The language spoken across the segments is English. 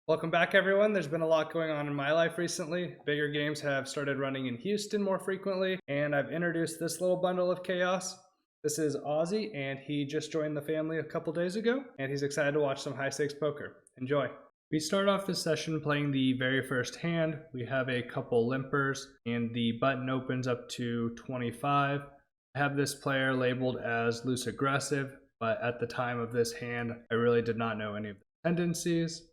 Welcome back, everyone. There's been a lot going on in my life recently. Bigger games have started running in Houston more frequently, and I've introduced this little bundle of chaos. This is Ozzy, and he just joined the family a couple days ago, and he's excited to watch some high stakes poker. Enjoy. We start off this session playing the very first hand. We have a couple limpers, and the button opens up to 25. I have this player labeled as loose aggressive, but at the time of this hand, I really did not know any of the tendencies.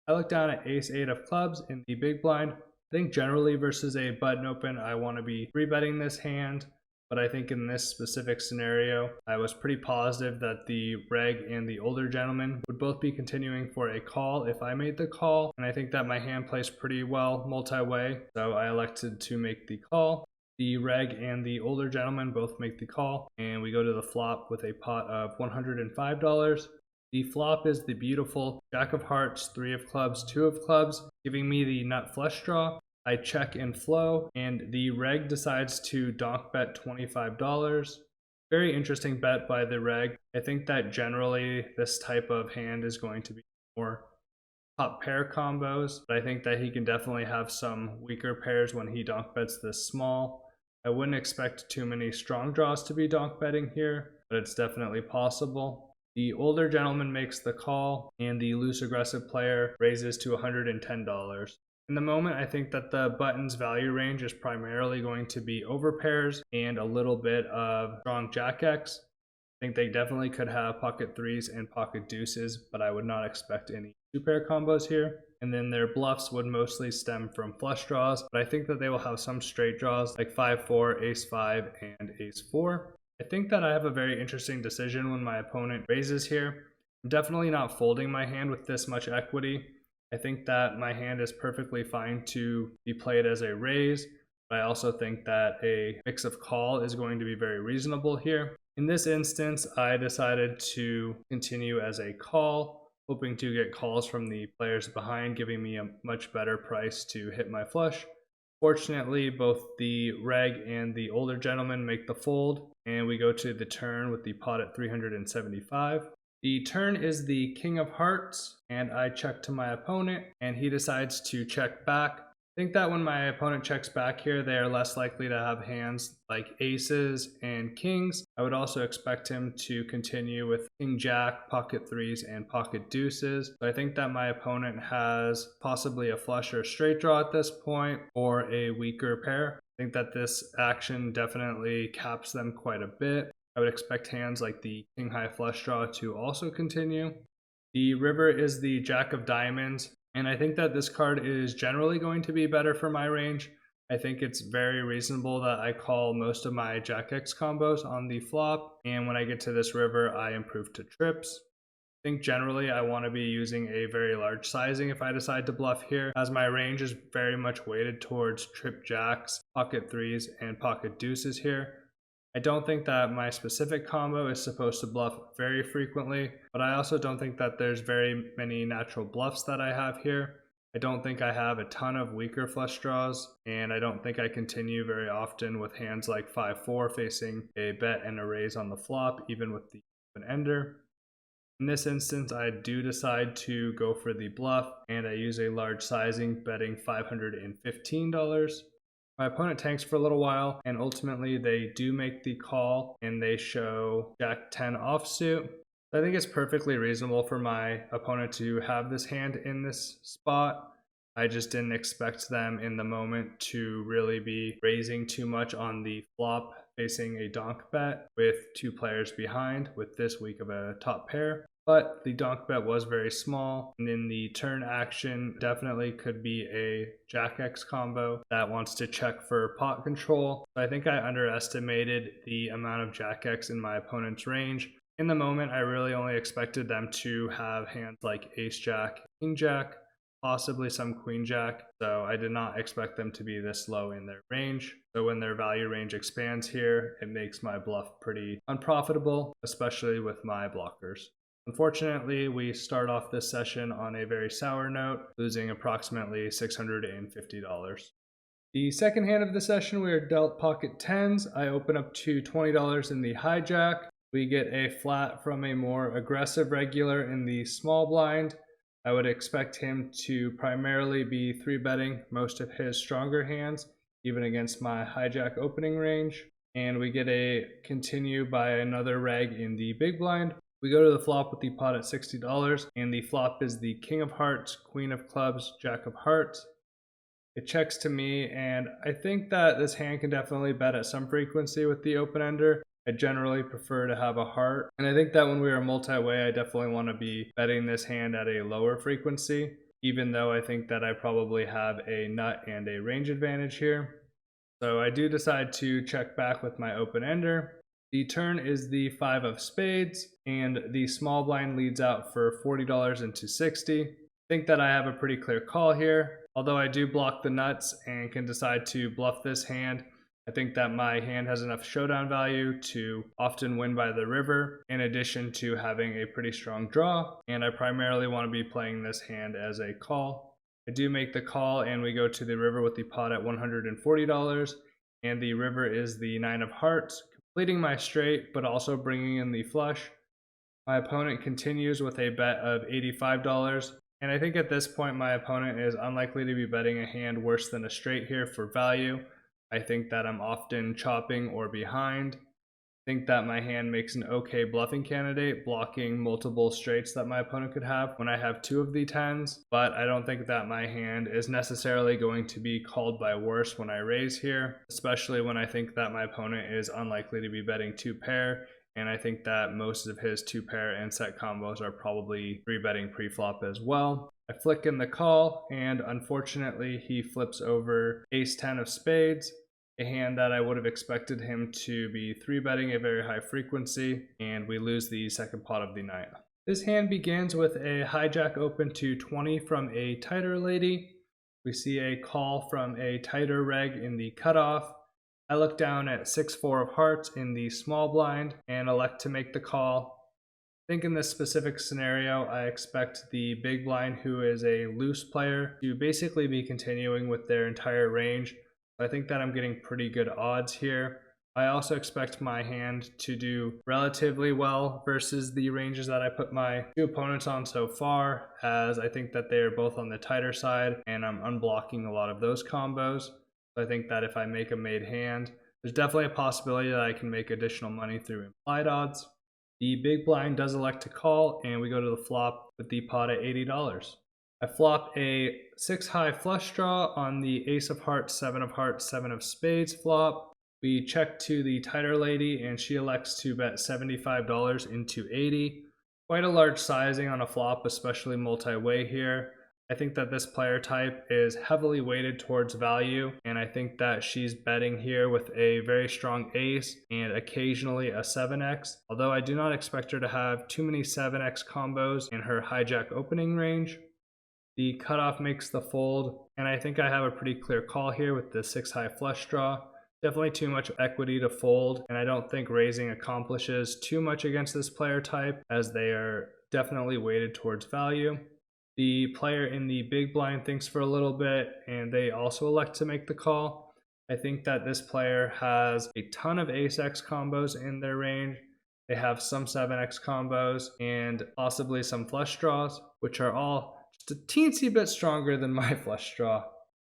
I look down at ace-8 of clubs in the big blind. I think generally versus a button open, I want to be 3-betting this hand, but I think in this specific scenario, I was pretty positive that the reg and the older gentleman would both be continuing for a call if I made the call, and I think that my hand plays pretty well multi-way, so I elected to make the call. The reg and the older gentleman both make the call, and we go to the flop with a pot of $105. The flop is the beautiful Jack of Hearts, 3 of clubs, 2 of clubs, giving me the nut flush draw. I check and flow, and the reg decides to donk bet $25. Very interesting bet by the reg. I think that generally this type of hand is going to be more top pair combos, but I think that he can definitely have some weaker pairs when he donk bets this small. I wouldn't expect too many strong draws to be donk betting here, but it's definitely possible. The older gentleman makes the call, and the loose aggressive player raises to $110. In the moment, I think that the button's value range is primarily going to be overpairs and a little bit of strong jack X. I think they definitely could have pocket threes and pocket deuces, but I would not expect any two-pair combos here. And then their bluffs would mostly stem from flush draws, but I think that they will have some straight draws like 5-4, ace-5, and ace-4. I think that I have a very interesting decision when my opponent raises here. I'm definitely not folding my hand with this much equity. I think that my hand is perfectly fine to be played as a raise, but I also think that a mix of call is going to be very reasonable here. In this instance, I decided to continue as a call, hoping to get calls from the players behind, giving me a much better price to hit my flush. Fortunately, both the reg and the older gentleman make the fold, and we go to the turn with the pot at 375. The turn is the king of hearts, and I check to my opponent, and he decides to check back. I think that when my opponent checks back here, they are less likely to have hands like aces and kings. I would also expect him to continue with king jack, pocket threes, and pocket deuces. So I think that my opponent has possibly a flush or straight draw at this point, or a weaker pair. I think that this action definitely caps them quite a bit. I would expect hands like the king high flush draw to also continue. The river is the jack of diamonds, and I think that this card is generally going to be better for my range. I think it's very reasonable that I call most of my jack X combos on the flop, and when I get to this river, I improve to trips. I think generally I want to be using a very large sizing if I decide to bluff here, as my range is very much weighted towards trip jacks, pocket threes, and pocket deuces here. I don't think that my specific combo is supposed to bluff very frequently, but I also don't think that there's very many natural bluffs that I have here. I don't think I have a ton of weaker flush draws, and I don't think I continue very often with hands like 5-4 facing a bet and a raise on the flop, even with the open ender. In this instance, I do decide to go for the bluff, and I use a large sizing, betting $515. My opponent tanks for a little while, and ultimately they do make the call, and they show Jack 10 offsuit. I think it's perfectly reasonable for my opponent to have this hand in this spot. I just didn't expect them in the moment to really be raising too much on the flop facing a donk bet with 2 players behind with this weak of a top pair. But the donk bet was very small, and in the turn action definitely could be a jack X combo that wants to check for pot control. So I think I underestimated the amount of jack X in my opponent's range. In the moment, I really only expected them to have hands like ace jack, king jack, possibly some queen jack, so I did not expect them to be this low in their range. So when their value range expands here, it makes my bluff pretty unprofitable, especially with my blockers. Unfortunately, we start off this session on a very sour note, losing approximately $650. The second hand of the session, we are dealt pocket tens. I open up to $20 in the hijack. We get a flat from a more aggressive regular in the small blind. I would expect him to primarily be 3-betting most of his stronger hands, even against my hijack opening range. And we get a continue by another reg in the big blind. We go to the flop with the pot at $60, and the flop is the King of Hearts, Queen of Clubs, Jack of Hearts. It checks to me, and I think that this hand can definitely bet at some frequency with the open ender. I generally prefer to have a heart, and I think that when we are multi-way, I definitely want to be betting this hand at a lower frequency, even though I think that I probably have a nut and a range advantage here. So I do decide to check back with my open ender. The turn is the 5 of spades, and the small blind leads out for $40 into 60. I think that I have a pretty clear call here. Although I do block the nuts and can decide to bluff this hand, I think that my hand has enough showdown value to often win by the river, in addition to having a pretty strong draw, and I primarily want to be playing this hand as a call. I do make the call, and we go to the river with the pot at $140, and the river is the 9 of hearts, completing my straight, but also bringing in the flush. My opponent continues with a bet of $85, and I think at this point my opponent is unlikely to be betting a hand worse than a straight here for value. I think that I'm often chopping or behind. I think that my hand makes an okay bluffing candidate, blocking multiple straights that my opponent could have when I have 2 of the 10s, but I don't think that my hand is necessarily going to be called by worse when I raise here, especially when I think that my opponent is unlikely to be betting 2 pair, and I think that most of his 2 pair and set combos are probably 3-betting pre-flop as well. I flick in the call, and unfortunately he flips over ace-10 of spades, a hand that I would have expected him to be 3-betting a very high frequency, and we lose the second pot of the night. This hand begins with a hijack open to 20 from a tighter lady. We see a call from a tighter reg in the cutoff. I look down at 6-4 of hearts in the small blind and elect to make the call. I think in this specific scenario, I expect the big blind, who is a loose player, to basically be continuing with their entire range. I think that I'm getting pretty good odds here. I also expect my hand to do relatively well versus the ranges that I put my 2 opponents on so far, as I think that they are both on the tighter side and I'm unblocking a lot of those combos. So I think that if I make a made hand, there's definitely a possibility that I can make additional money through implied odds. The big blind does elect to call, and we go to the flop with the pot at $80. I flop a 6-high flush draw on the ace of hearts, 7 of hearts, 7 of spades flop. We check to the tighter lady, and she elects to bet $75 into 80. Quite a large sizing on a flop, especially multi-way here. I think that this player type is heavily weighted towards value, and I think that she's betting here with a very strong ace and occasionally a 7x, although I do not expect her to have too many 7x combos in her hijack opening range. The cutoff makes the fold, and I think I have a pretty clear call here with the 6-high flush draw. Definitely too much equity to fold, and I don't think raising accomplishes too much against this player type, as they are definitely weighted towards value. The player in the big blind thinks for a little bit, and they also elect to make the call. I think that this player has a ton of ace-x combos in their range. They have some 7x combos and possibly some flush draws, which are all just a teensy bit stronger than my flush draw.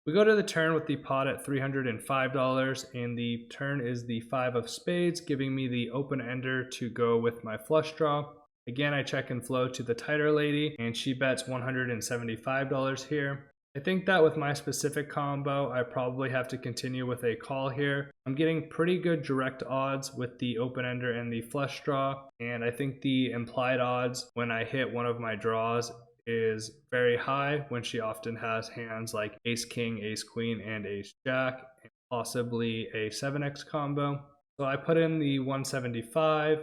We go to the turn with the pot at $305, and the turn is the 5 of spades, giving me the open ender to go with my flush draw. Again, I check and flow to the tighter lady, and she bets $175 here. I think that with my specific combo, I probably have to continue with a call here. I'm getting pretty good direct odds with the open ender and the flush draw, and I think the implied odds when I hit one of my draws is very high, when she often has hands like ace king, ace queen, and ace jack, and possibly a 7x combo. So I put in the 175.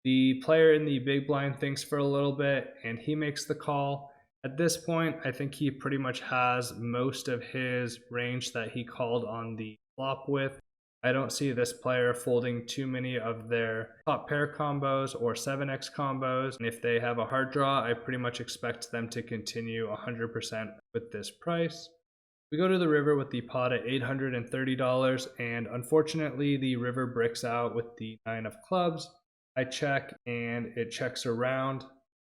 The player in the big blind thinks for a little bit, and he makes the call. At this point, I think he pretty much has most of his range that he called on the flop with. I don't see this player folding too many of their top pair combos or 7x combos, and if they have a hard draw, I pretty much expect them to continue 100% with this price. We go to the river with the pot at $830, and unfortunately the river bricks out with the 9 of clubs. I check, and it checks around.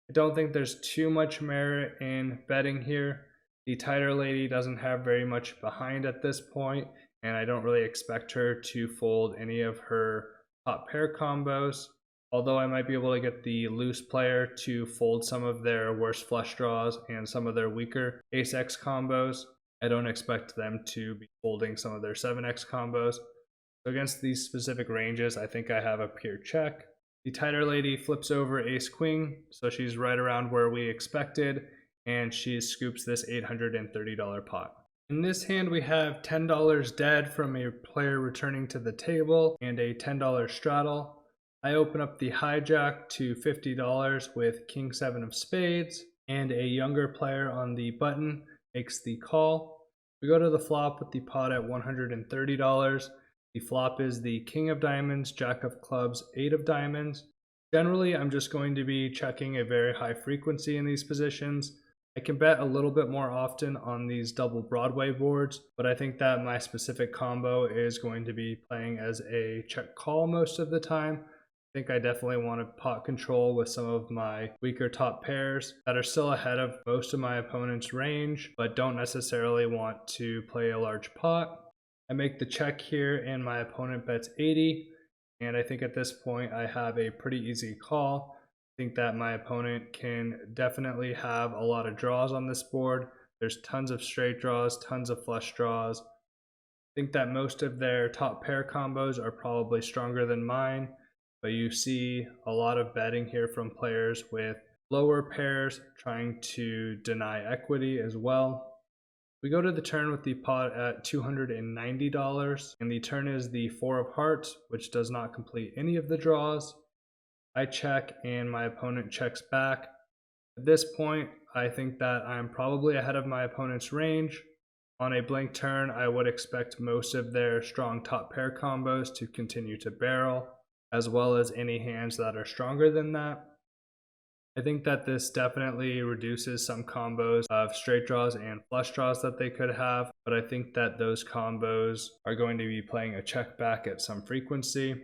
I don't think there's too much merit in betting here. The tighter lady doesn't have very much behind at this point, and I don't really expect her to fold any of her top pair combos. Although I might be able to get the loose player to fold some of their worst flush draws and some of their weaker ace-x combos, I don't expect them to be folding some of their 7x combos. So against these specific ranges, I think I have a pure check. The tighter lady flips over ace-queen, so she's right around where we expected, and she scoops this $830 pot. In this hand, we have $10 dead from a player returning to the table and a $10 straddle. I open up the hijack to $50 with king 7 of spades, and a younger player on the button makes the call. We go to the flop with the pot at $130. The flop is the king of diamonds, jack of clubs, 8 of diamonds. Generally, I'm just going to be checking a very high frequency in these positions. I can bet a little bit more often on these double Broadway boards, but I think that my specific combo is going to be playing as a check call most of the time. I think I definitely want to pot control with some of my weaker top pairs that are still ahead of most of my opponent's range, but don't necessarily want to play a large pot. I make the check here and my opponent bets 80, and I think at this point I have a pretty easy call. I think that my opponent can definitely have a lot of draws on this board. There's tons of straight draws, tons of flush draws. I think that most of their top pair combos are probably stronger than mine, but you see a lot of betting here from players with lower pairs trying to deny equity as well. We go to the turn with the pot at $290, and the turn is the 4 of hearts, which does not complete any of the draws. I check and my opponent checks back. At this point, I think that I'm probably ahead of my opponent's range. On a blank turn, I would expect most of their strong top pair combos to continue to barrel, as well as any hands that are stronger than that. I think that this definitely reduces some combos of straight draws and flush draws that they could have, but I think that those combos are going to be playing a check back at some frequency.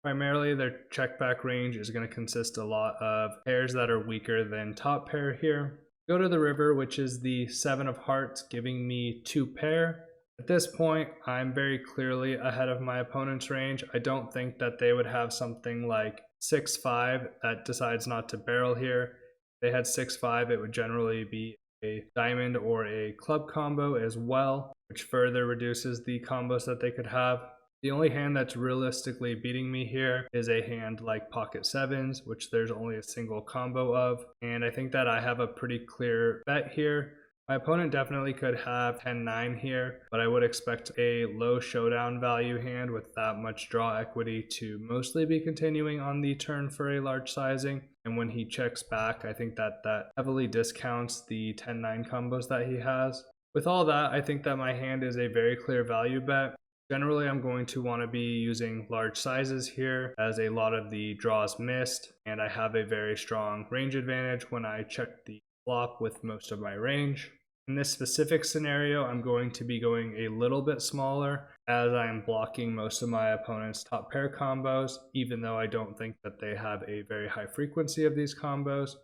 Primarily, their check back range is going to consist a lot of pairs that are weaker than top pair here. Go to the river, which is the 7 of hearts, giving me 2 pair. At this point, I'm very clearly ahead of my opponent's range. I don't think that they would have something like 6-5 that decides not to barrel here. If they had 6-5, it would generally be a diamond or a club combo as well, which further reduces the combos that they could have. The only hand that's realistically beating me here is a hand like pocket sevens, which there's only a single combo of, and I think that I have a pretty clear bet here. My opponent definitely could have 10-9 here, but I would expect a low showdown value hand with that much draw equity to mostly be continuing on the turn for a large sizing. And when he checks back, I think that heavily discounts the 10-9 combos that he has. With all that, I think that my hand is a very clear value bet. Generally, I'm going to want to be using large sizes here as a lot of the draws missed, and I have a very strong range advantage when I check the flop with most of my range. In this specific scenario, I'm going to be going a little bit smaller as I'm blocking most of my opponent's top pair combos, even though I don't think that they have a very high frequency of these combos.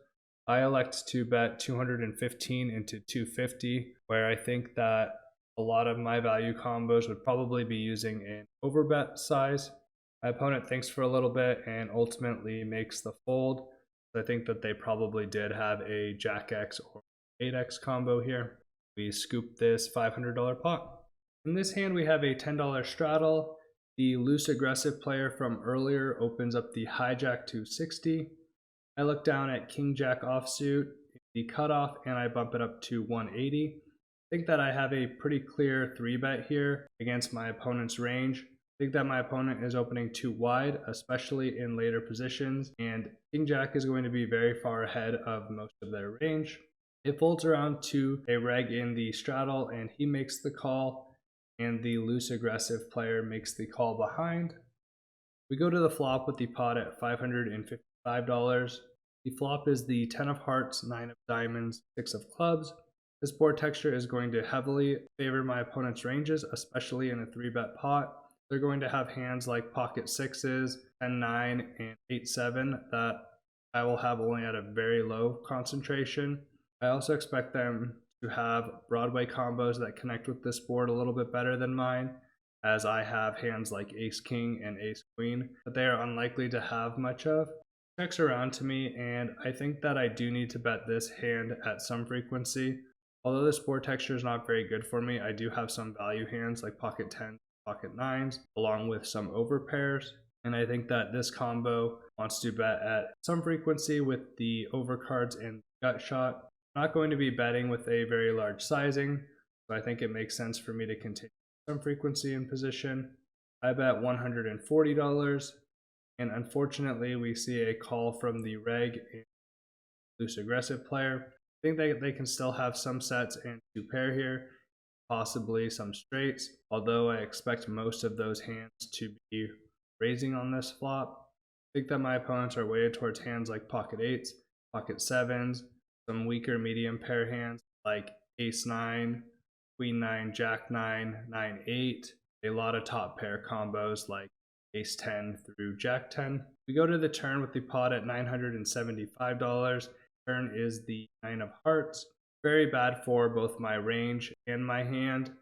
I elect to bet 215 into 250, where I think that a lot of my value combos would probably be using an overbet size. My opponent thinks for a little bit and ultimately makes the fold. I think that they probably did have a Jack X or 8x combo here. We scoop this $500 pot. In this hand, we have a $10 straddle. The loose aggressive player from earlier opens up the hijack to 60. I look down at king jack offsuit, the cutoff, and I bump it up to 180. I think that I have a pretty clear 3-bet here against my opponent's range. I think that my opponent is opening too wide, especially in later positions, and king jack is going to be very far ahead of most of their range. It folds around to a reg in the straddle, and he makes the call, and the loose aggressive player makes the call behind. We go to the flop with the pot at $555. The flop is the 10 of hearts, 9 of diamonds, 6 of clubs. This board texture is going to heavily favor my opponent's ranges, especially in a 3-bet pot. They're going to have hands like pocket sixes, 10-9, and 8-7 that I will have only at a very low concentration. I also expect them to have Broadway combos that connect with this board a little bit better than mine, as I have hands like Ace King and Ace Queen that they are unlikely to have much of. Checks around to me, and I think that I do need to bet this hand at some frequency. Although this board texture is not very good for me, I do have some value hands like pocket 10s, pocket 9s, along with some overpairs. And I think that this combo wants to bet at some frequency with the overcards and gut shot. I'm not going to be betting with a very large sizing, so I think it makes sense for me to continue some frequency in position. I bet $140, and unfortunately we see a call from the reg and loose aggressive player. I think they can still have some sets and 2 pair here, possibly some straights, although I expect most of those hands to be raising on this flop. I think that my opponents are weighted towards hands like pocket 8s, pocket 7s, some weaker medium pair hands like ace 9, queen 9, jack 9, 9, 8, a lot of top pair combos like ace 10 through jack 10. We go to the turn with the pot at $975. Turn is the 9 of hearts. Very bad for both my range and my hand.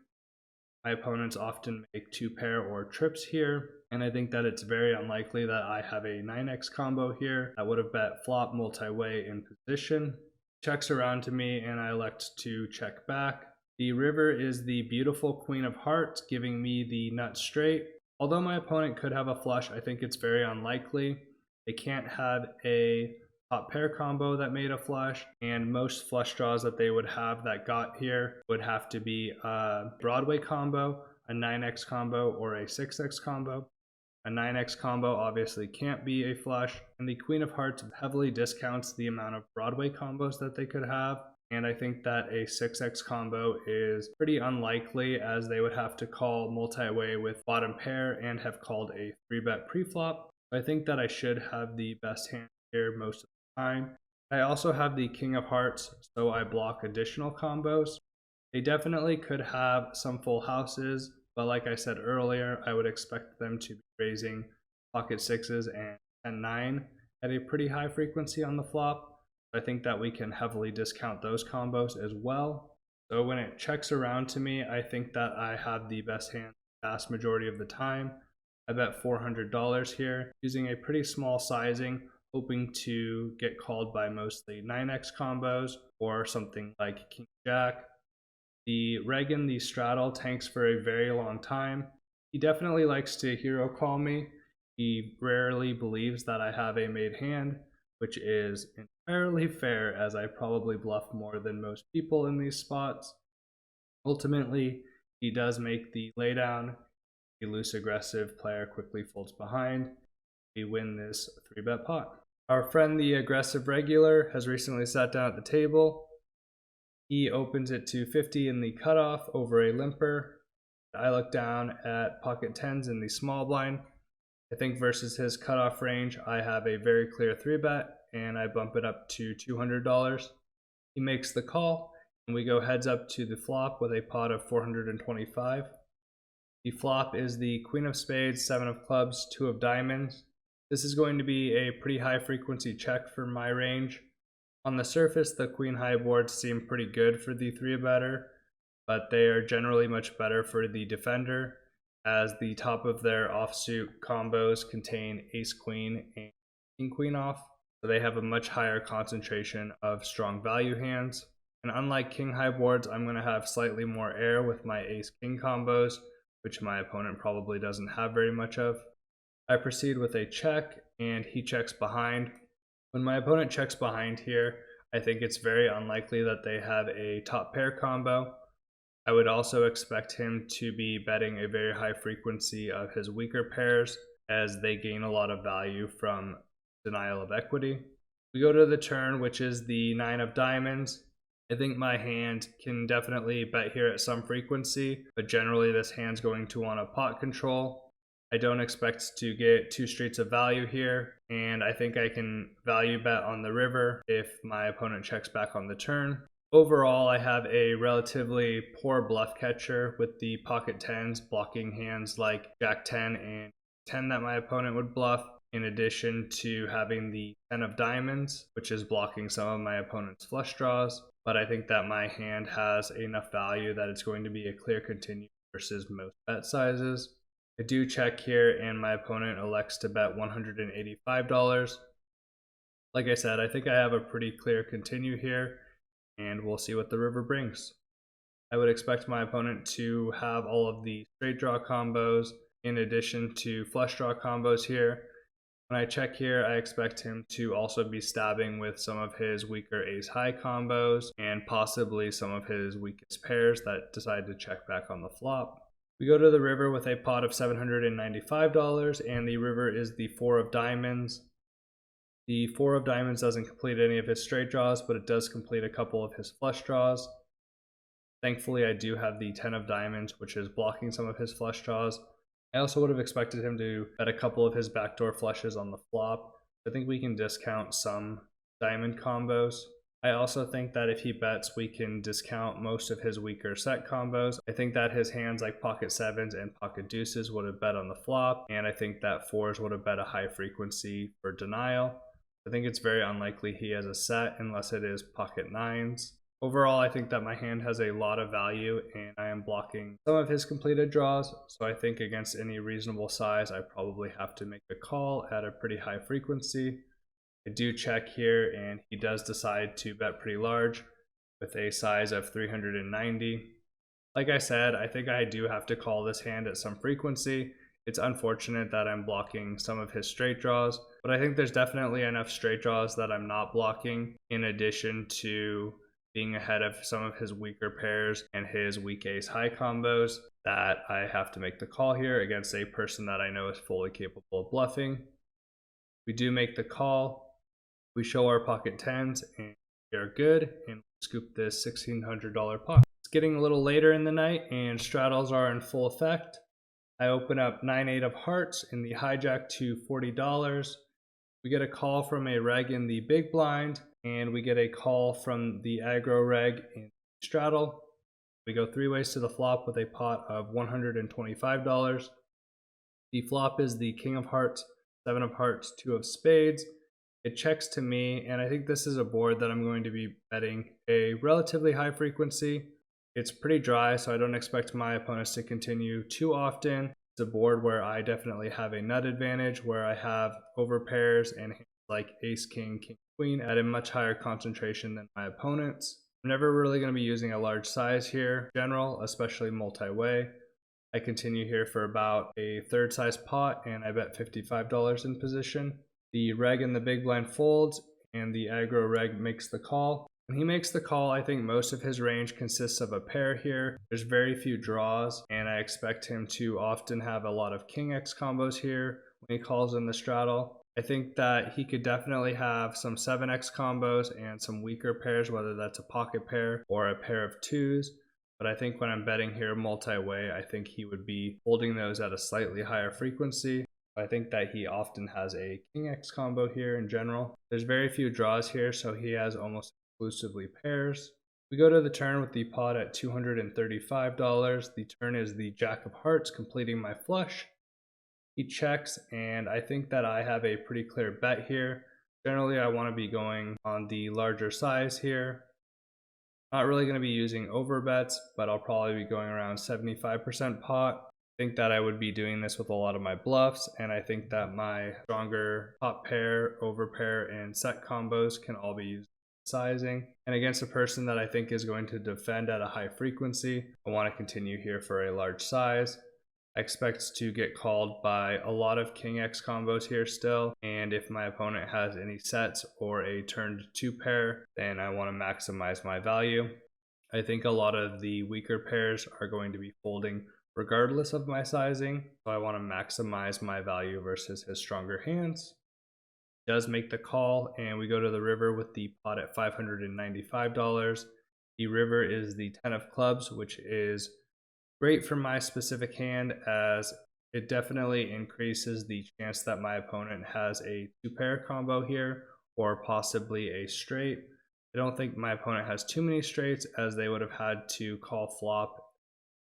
My opponents often make 2 pair or trips here, and I think that it's very unlikely that I have a 9x combo here. I would have bet flop multi-way in position. Checks around to me, and I elect to check back. The river is the beautiful queen of hearts, giving me the nut straight. Although my opponent could have a flush, I think it's very unlikely. They can't have a top pair combo that made a flush, and most flush draws that they would have that got here would have to be a Broadway combo, a 9x combo, or a 6x combo. A 9x combo obviously can't be a flush, and the Queen of Hearts heavily discounts the amount of Broadway combos that they could have, and I think that a 6x combo is pretty unlikely, as they would have to call multi-way with bottom pair and have called a 3-bet pre-flop. I think that I should have the best hand here most of the time. I also have the King of Hearts, so I block additional combos. They definitely could have some full houses, but like I said earlier, I would expect them to be raising pocket 6s and 10-9 at a pretty high frequency on the flop. I think that we can heavily discount those combos as well. So when it checks around to me, I think that I have the best hand the vast majority of the time. I bet $400 here, using a pretty small sizing, hoping to get called by mostly 9x combos or something like King Jack. The Reagan, the straddle, tanks for a very long time. He definitely likes to hero call me. He rarely believes that I have a made hand, which is entirely fair, as I probably bluff more than most people in these spots. Ultimately, he does make the laydown. The loose aggressive player quickly folds behind. We win this 3-bet pot. Our friend the aggressive regular has recently sat down at the table. He opens it to 50 in the cutoff over a limper. I look down at pocket 10s in the small blind. I think versus his cutoff range, I have a very clear 3-bet, and I bump it up to $200. He makes the call, and we go heads up to the flop with a pot of 425. The flop is the Queen of Spades, 7 of Clubs, 2 of Diamonds. This is going to be a pretty high frequency check for my range. On the surface, the Queen High boards seem pretty good for the 3-better, but they are generally much better for the defender, as the top of their offsuit combos contain Ace Queen and King Queen off, so they have a much higher concentration of strong value hands. And unlike King High boards, I'm going to have slightly more air with my Ace King combos, which my opponent probably doesn't have very much of. I proceed with a check, and he checks behind. When my opponent checks behind here, I think it's very unlikely that they have a top pair combo. I would also expect him to be betting a very high frequency of his weaker pairs, as they gain a lot of value from denial of equity. We go to the turn, which is the 9 of Diamonds. I think my hand can definitely bet here at some frequency, but generally this hand's going to want a pot control. I don't expect to get 2 streets of value here, and I think I can value bet on the river if my opponent checks back on the turn. Overall, I have a relatively poor bluff catcher with the pocket 10s blocking hands like Jack 10 and 10 that my opponent would bluff, in addition to having the 10 of diamonds, which is blocking some of my opponent's flush draws. But I think that my hand has enough value that it's going to be a clear continue versus most bet sizes. I do check here, and my opponent elects to bet $185. Like I said, I think I have a pretty clear continue here, and we'll see what the river brings. I would expect my opponent to have all of the straight draw combos in addition to flush draw combos here. When I check here, I expect him to also be stabbing with some of his weaker ace high combos and possibly some of his weakest pairs that decide to check back on the flop. We go to the river with a pot of $795, and the river is the 4 of diamonds. The 4 of diamonds doesn't complete any of his straight draws, but it does complete a couple of his flush draws. Thankfully, I do have the 10 of diamonds, which is blocking some of his flush draws. I also would have expected him to bet a couple of his backdoor flushes on the flop. I think we can discount some diamond combos. I also think that if he bets, we can discount most of his weaker set combos. I think that his hands like pocket sevens and pocket deuces would have bet on the flop, and I think that fours would have bet a high frequency for denial. I think it's very unlikely he has a set unless it is pocket nines. Overall, I think that my hand has a lot of value, and I am blocking some of his completed draws, so I think against any reasonable size, I probably have to make a call at a pretty high frequency. I do check here, and he does decide to bet pretty large with a size of 390. Like I said, I think I do have to call this hand at some frequency. It's unfortunate that I'm blocking some of his straight draws, but I think there's definitely enough straight draws that I'm not blocking, in addition to being ahead of some of his weaker pairs and his weak ace high combos, that I have to make the call here against a person that I know is fully capable of bluffing. We do make the call. We show our pocket tens, and we are good, and scoop this $1,600 pot. It's getting a little later in the night, and straddles are in full effect. I open up 9-8 of hearts in the hijack to $40. We get a call from a reg in the big blind, and we get a call from the aggro reg in straddle. We go 3 ways to the flop with a pot of $125. The flop is the king of hearts, 7 of hearts, 2 of spades. It checks to me, and I think this is a board that I'm going to be betting a relatively high frequency. It's pretty dry, so I don't expect my opponents to continue too often. It's a board where I definitely have a nut advantage, where I have overpairs and hands like ace, king, king, queen at a much higher concentration than my opponents. I'm never really going to be using a large size here in general, especially multi-way. I continue here for about a third size pot, and I bet $55 in position. The reg in the big blind folds, and the aggro reg makes the call. When he makes the call, I think most of his range consists of a pair here. There's very few draws, and I expect him to often have a lot of king X combos here when he calls in the straddle. I think that he could definitely have some 7x combos and some weaker pairs, whether that's a pocket pair or a pair of twos. But I think when I'm betting here multi-way, I think he would be holding those at a slightly higher frequency. I think that he often has a king X combo here in general. There's very few draws here, so he has almost exclusively pairs. We go to the turn with the pot at $235. The turn is the jack of hearts, completing my flush. He checks, and I think that I have a pretty clear bet here. Generally, I want to be going on the larger size here. Not really going to be using over bets, but I'll probably be going around 75% pot. I think that I would be doing this with a lot of my bluffs, and I think that my stronger top pair, over pair, and set combos can all be used in sizing. And against a person that I think is going to defend at a high frequency, I want to continue here for a large size. I expect to get called by a lot of king X combos here still, and if my opponent has any sets or a turned 2 pair, then I want to maximize my value. I think a lot of the weaker pairs are going to be folding regardless of my sizing, so I want to maximize my value versus his stronger hands. He does make the call, and we go to the river with the pot at $595. The river is the 10 of clubs, which is great for my specific hand, as it definitely increases the chance that my opponent has a 2-pair combo here, or possibly a straight. I don't think my opponent has too many straights, as they would have had to call flop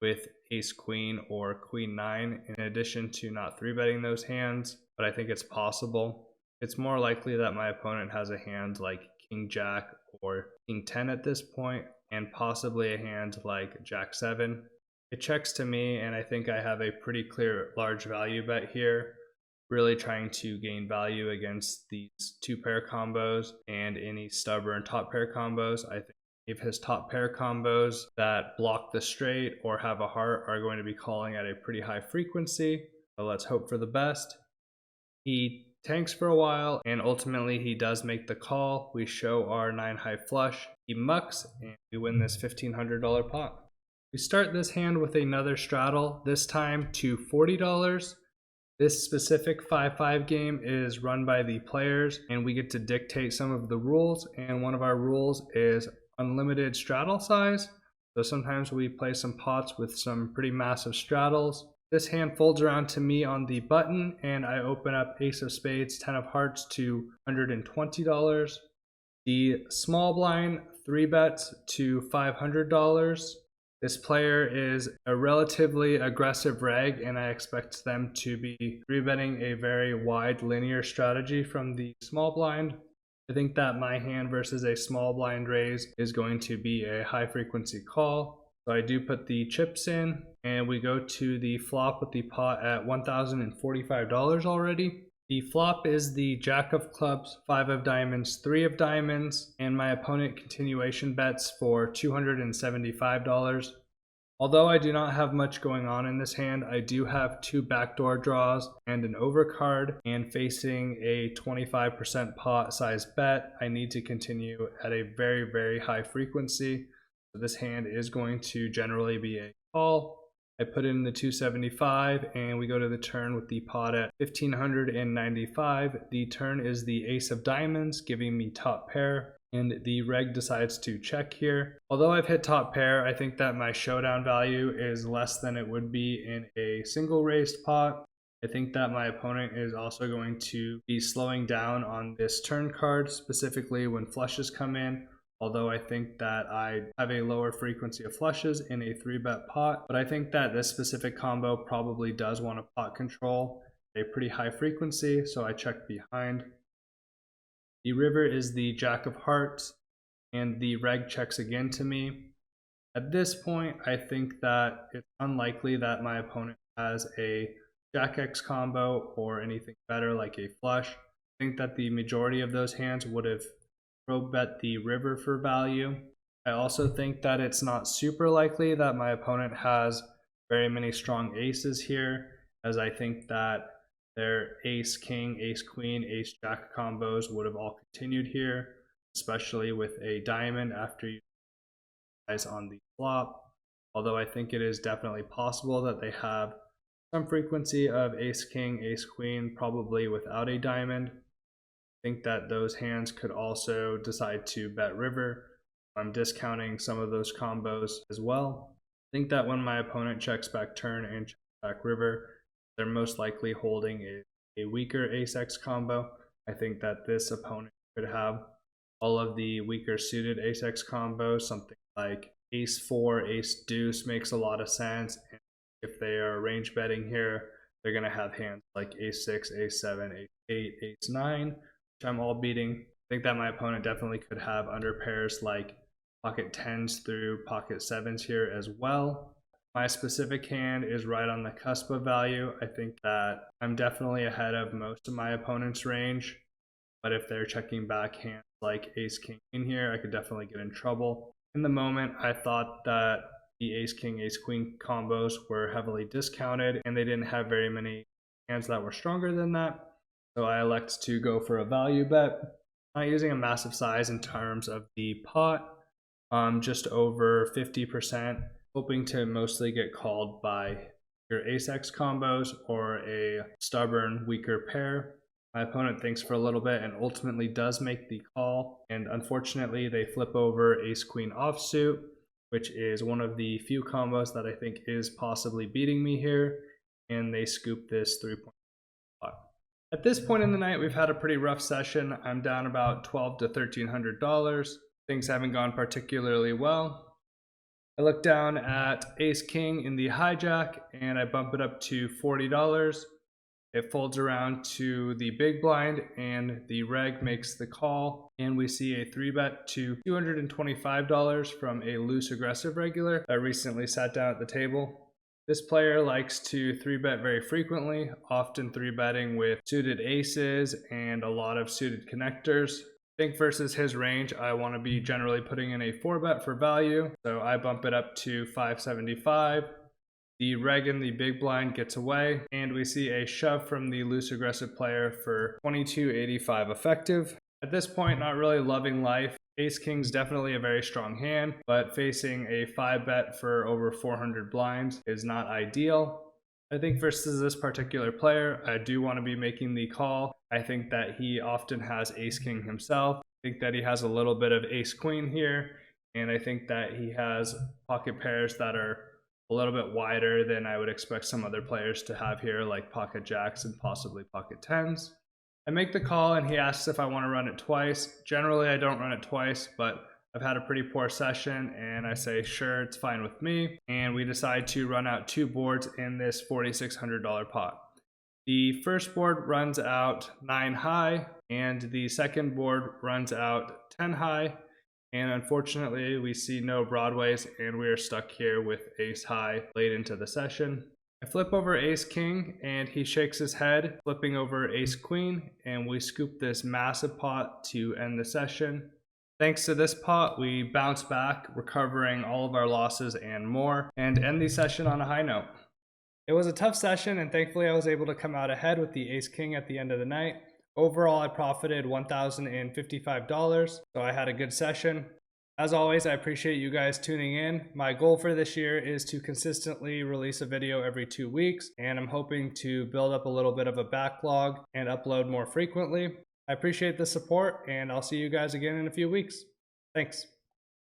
with ace queen or queen 9, in addition to not 3-betting those hands. but I think it's possible. It's more likely that my opponent has a hand like King Jack or King 10 at this point, and possibly a hand like Jack 7. It checks to me, and I think I have a pretty clear large value bet here, really trying to gain value against these two pair combos and any stubborn top pair combos. I think if his top pair combos that block the straight or have a heart are going to be calling at a pretty high frequency. So let's hope for the best. He tanks for a while, and ultimately he does make the call. We show our 9 high flush. He mucks, and we win this $1,500 pot. We start this hand with another straddle, this time to $40. This specific 5-5 game is run by the players, and we get to dictate some of the rules, and one of our rules is unlimited straddle size. So sometimes we play some pots with some pretty massive straddles. This hand folds around to me on the button, and I open up ace of spades, 10 of hearts to $120. The small blind 3 bets to $500. This player is a relatively aggressive reg, and I expect them to be 3-betting a very wide linear strategy from the small blind. I think that my hand versus a small blind raise is going to be a high frequency call. So I do put the chips in, and we go to the flop with the pot at $1,045 already. The flop is the Jack of clubs, 5 of diamonds, 3 of diamonds, and my opponent continuation bets for $275. Although I do not have much going on in this hand, I do have 2 backdoor draws and an overcard, and facing a 25% pot size bet, I need to continue at a very, very high frequency. So this hand is going to generally be a call. I put in the 275, and we go to the turn with the pot at 1,595. The turn is the ace of diamonds, giving me top pair, and the reg decides to check here. Although I've hit top pair, I think that my showdown value is less than it would be in a single raised pot. I think that my opponent is also going to be slowing down on this turn card, specifically when flushes come in. Although I think that I have a lower frequency of flushes in a 3-bet pot, but I think that this specific combo probably does want to pot control a pretty high frequency, so I check behind. The river is the Jack of hearts, and the reg checks again to me. At this point, I think that it's unlikely that my opponent has a Jack X combo or anything better like a flush. I think that the majority of those hands would have bet the river for value. I also think that it's not super likely that my opponent has very many strong aces here, as I think that their ace king, ace queen, ace jack combos would have all continued here, especially with a diamond after you guys on the flop. Although I think it is definitely possible that they have some frequency of ace king, ace queen, probably without a diamond. I think that those hands could also decide to bet river. I'm discounting some of those combos as well. I think that when my opponent checks back turn and checks back river, they're most likely holding a weaker ace-x combo. I think that this opponent could have all of the weaker suited ace-x combos, something like ace-4, ace-deuce makes a lot of sense. And if they are range betting here, they're going to have hands like ace-6, ace-7, ace-8, ace-9, which I'm all beating. I think that my opponent definitely could have under pairs like pocket 10s through pocket 7s here as well. My specific hand is right on the cusp of value. I think that I'm definitely ahead of most of my opponent's range, but if they're checking back hands like ace king in here, I could definitely get in trouble. In the moment, I thought that the ace king, ace queen combos were heavily discounted, and they didn't have very many hands that were stronger than that. So I elect to go for a value bet, not using a massive size in terms of the pot, just over 50%, hoping to mostly get called by your ace-x combos or a stubborn, weaker pair. My opponent thinks for a little bit and ultimately does make the call, and unfortunately they flip over ace-queen offsuit, which is one of the few combos that I think is possibly beating me here, and they scoop this 3-point pot. At this point in the night, we've had a pretty rough session. I'm down about $1,200 to $1,300. Things haven't gone particularly well. I look down at ace king in the hijack, and I bump it up to $40. It folds around to the big blind and the reg makes the call, and we see a 3-bet to $225 from a loose aggressive regular that recently sat down at the table. This player likes to 3-bet very frequently, often 3-betting with suited aces and a lot of suited connectors. I think versus his range, I want to be generally putting in a 4-bet for value, so I bump it up to 575. The reg in the big blind gets away, and we see a shove from the loose aggressive player for 22.85 effective. At this point, not really loving life. Ace King's definitely a very strong hand, but facing a 5-bet for over 400 blinds is not ideal. I think versus this particular player, I do want to be making the call. I think that he often has Ace King himself. I think that he has a little bit of Ace Queen here, and I think that he has pocket pairs that are a little bit wider than I would expect some other players to have here, like pocket jacks and possibly pocket tens. I make the call and he asks if I want to run it twice. Generally, I don't run it twice, but I've had a pretty poor session and I say, sure, it's fine with me. And we decide to run out 2 boards in this $4,600 pot. The first board runs out 9 high and the second board runs out 10 high. And unfortunately, we see no broadways and we are stuck here with ace high late into the session. I flip over Ace King and he shakes his head, flipping over Ace Queen, and we scoop this massive pot to end the session. Thanks to this pot, we bounce back, recovering all of our losses and more, and end the session on a high note. It was a tough session, and thankfully I was able to come out ahead with the Ace King at the end of the night. Overall, I profited $1,055, so I had a good session. As always, I appreciate you guys tuning in. My goal for this year is to consistently release a video every 2 weeks, and I'm hoping to build up a little bit of a backlog and upload more frequently. I appreciate the support, and I'll see you guys again in a few weeks. Thanks.